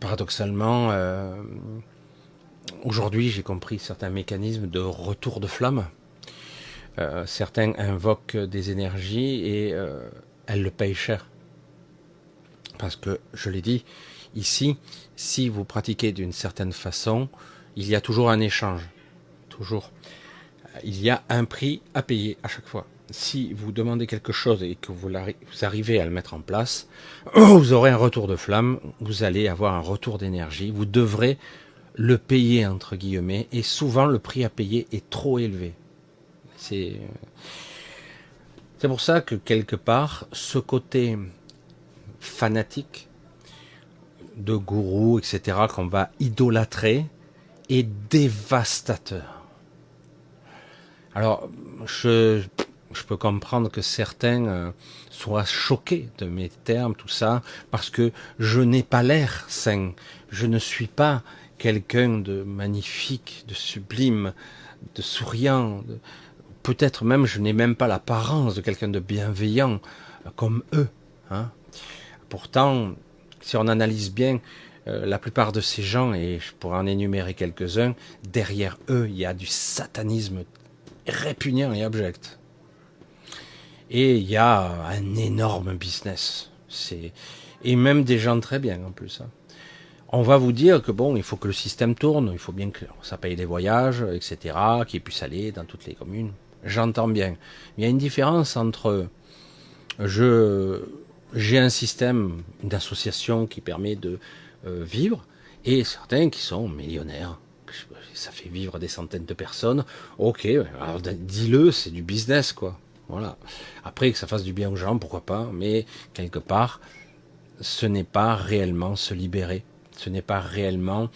Paradoxalement, aujourd'hui j'ai compris certains mécanismes de retour de flamme. Certains invoquent des énergies et elles le payent cher. Parce que, je l'ai dit, ici, si vous pratiquez d'une certaine façon, il y a toujours un échange. Toujours. Il y a un prix à payer à chaque fois. Si vous demandez quelque chose et que vous arrivez à le mettre en place, vous aurez un retour de flamme, vous allez avoir un retour d'énergie, vous devrez le payer entre guillemets, et souvent le prix à payer est trop élevé. C'est pour ça que quelque part, ce côté fanatique de gourou, etc., qu'on va idolâtrer, est dévastateur. Alors, je peux comprendre que certains soient choqués de mes termes, tout ça, parce que je n'ai pas l'air sain. Je ne suis pas quelqu'un de magnifique, de sublime, de souriant. Peut-être même, je n'ai même pas l'apparence de quelqu'un de bienveillant, comme eux. Hein. Pourtant, si on analyse bien, la plupart de ces gens, et je pourrais en énumérer quelques-uns, derrière eux, il y a du satanisme répugnant et abject. Et il y a un énorme business. Et même des gens très bien en plus. Hein. On va vous dire que bon, il faut que le système tourne, il faut bien que ça paye les voyages, etc., qu'il puisse aller dans toutes les communes. J'entends bien. Il y a une différence entre j'ai un système d'association qui permet de vivre, et certains qui sont millionnaires. Ça fait vivre des centaines de personnes. Ok, alors dis-le, c'est du business, quoi. Voilà. Après, que ça fasse du bien aux gens, pourquoi pas, mais quelque part, ce n'est pas réellement se libérer. Ce n'est pas réellement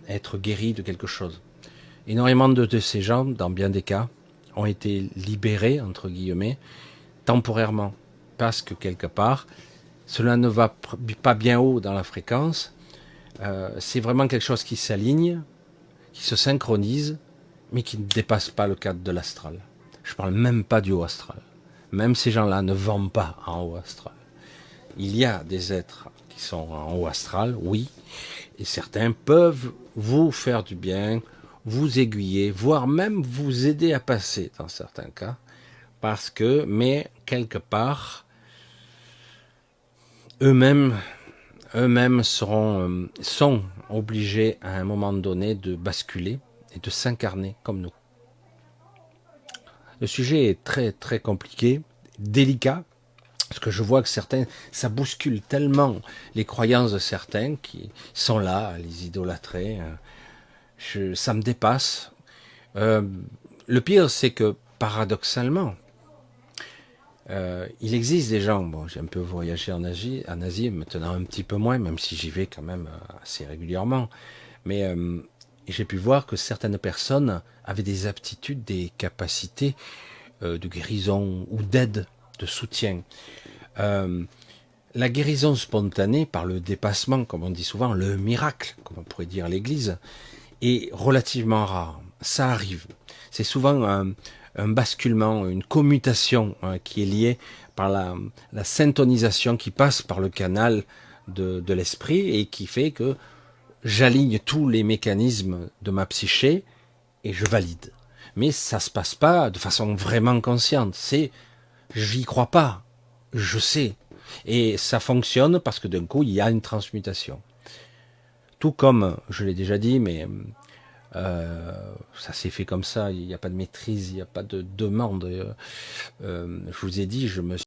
être guéri de quelque chose. Énormément de ces gens, dans bien des cas, ont été libérés, entre guillemets, temporairement. Parce que quelque part, cela ne va pas bien haut dans la fréquence. C'est vraiment quelque chose qui s'aligne, qui se synchronise, mais qui ne dépasse pas le cadre de l'astral. Je parle même pas du haut astral. Même ces gens-là ne vont pas en haut astral. Il y a des êtres qui sont en haut astral, oui, et certains peuvent vous faire du bien, vous aiguiller, voire même vous aider à passer dans certains cas, parce que, mais quelque part, eux-mêmes sont obligés à un moment donné de basculer et de s'incarner comme nous. Le sujet est très très compliqué, délicat, parce que je vois que certains, ça bouscule tellement les croyances de certains qui sont là à les idolâtrer. Ça me dépasse. Le pire, c'est que paradoxalement, il existe des gens, bon, j'ai un peu voyagé en Asie, maintenant un petit peu moins, même si j'y vais quand même assez régulièrement, mais j'ai pu voir que certaines personnes avaient des aptitudes, des capacités de guérison ou d'aide, de soutien. La guérison spontanée par le dépassement, comme on dit souvent, le miracle, comme on pourrait dire l'Église, est relativement rare. Ça arrive. C'est souvent un basculement, une commutation qui est liée par la syntonisation qui passe par le canal de l'esprit et qui fait que j'aligne tous les mécanismes de ma psyché et je valide. Mais ça se passe pas de façon vraiment consciente. J'y crois pas, je sais. Et ça fonctionne parce que d'un coup, il y a une transmutation. Tout comme, je l'ai déjà dit, mais ça s'est fait comme ça, il n'y a pas de maîtrise, il n'y a pas de demande. Je vous ai dit, je me